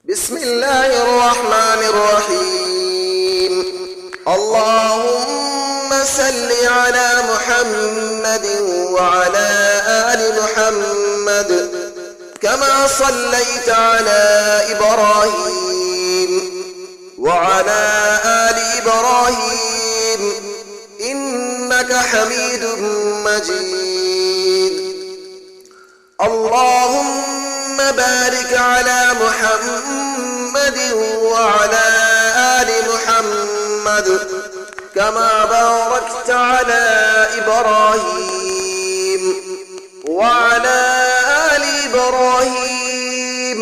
بسم الله الرحمن الرحيم. اللهم صل على محمد وعلى آل محمد كما صليت على إبراهيم وعلى آل إبراهيم إنك حميد مجيد. اللهم بارك على محمد وعلى آل محمد كما باركت على إبراهيم وعلى آل إبراهيم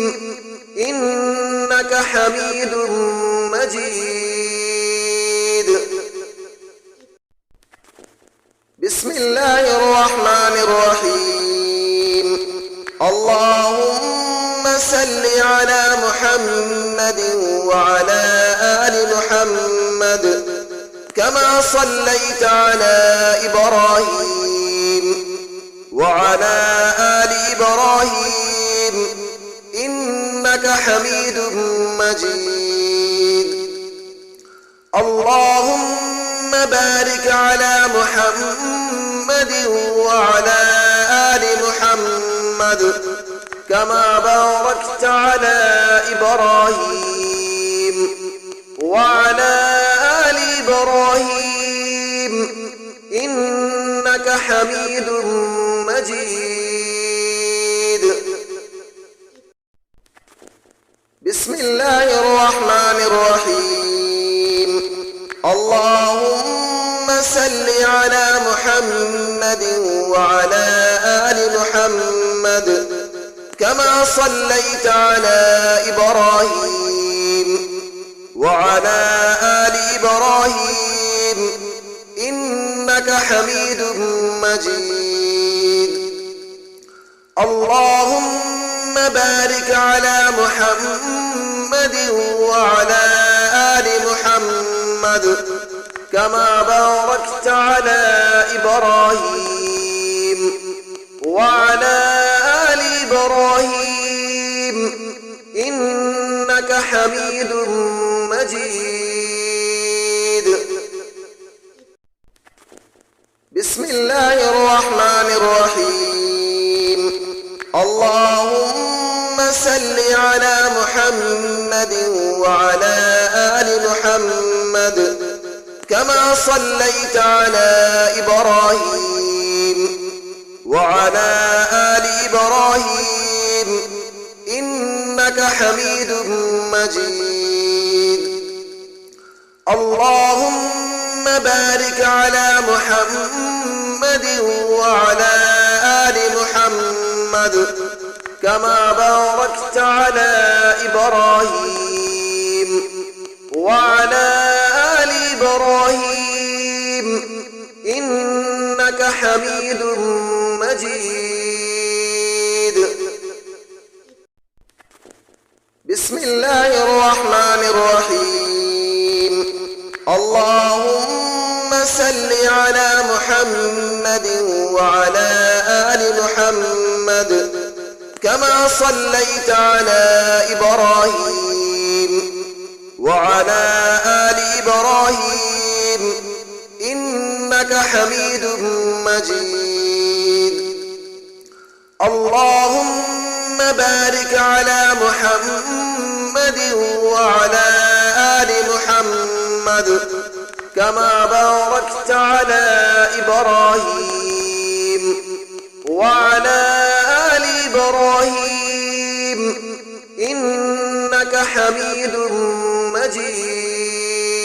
إنك حميد مجيد. بسم الله الرحمن الرحيم. اللهم صل على محمد وعلى آل محمد كما صليت على إبراهيم وعلى آل إبراهيم إنك حميد مجيد. اللهم بارك على محمد وعلى آل محمد كما باركت على إبراهيم وعلى آل إبراهيم إنك حميد مجيد. بسم الله الرحمن الرحيم. اللهم صل على محمد وعلى آل محمد كما صليت على إبراهيم وعلى آل إبراهيم إنك حميد مجيد. اللهم بارك على محمد وعلى آل محمد كما باركت على إبراهيم وعلى آل إبراهيم إنك حميد مجيد. بسم الله الرحمن الرحيم. اللهم صل على محمد وعلى آل محمد كما صليت على إبراهيم وعلى آل إبراهيم إنك حميد مجيد. اللهم بارك على محمد وعلى آل محمد كما باركت على إبراهيم وعلى آل إبراهيم إنك حميد مجيد. بسم الله الرحمن الرحيم. اللهم صل على محمد وعلى آل محمد كما صليت على إبراهيم وعلى آل إبراهيم إنك حميد مجيد. اللهم بارك على محمد وعلى آل محمد كما باركت على إبراهيم وعلى آل إبراهيم إنك حميد مجيد.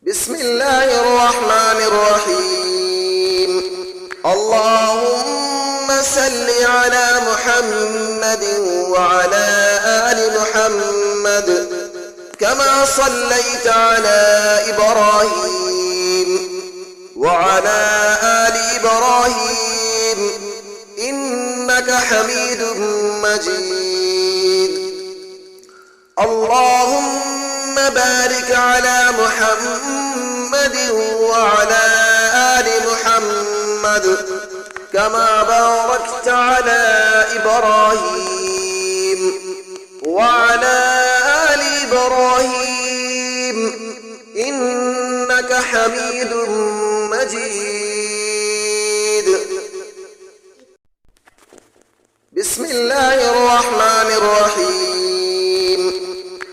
بسم الله الرحمن الرحيم. اللهم صل على محمد وعلى آل محمد كما صليت على إبراهيم وعلى آل إبراهيم إنك حميد مجيد. اللهم بارك على محمد وعلى آل محمد كما باركت على إبراهيم وعلى آل إبراهيم إنك حميد مجيد. بسم الله الرحمن الرحيم.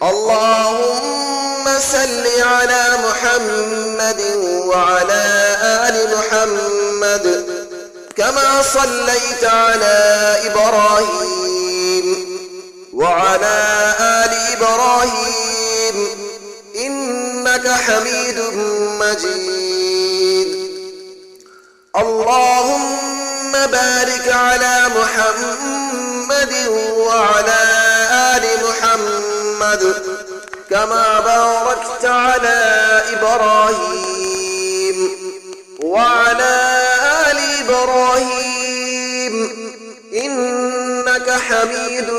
اللهم صل على محمد وعلى آل محمد كما صليت على إبراهيم وعلى آل إبراهيم إنك حميد مجيد. اللهم بارك على محمد وعلى آل محمد كما باركت على إبراهيم وعلى آل إبراهيم إنك حميد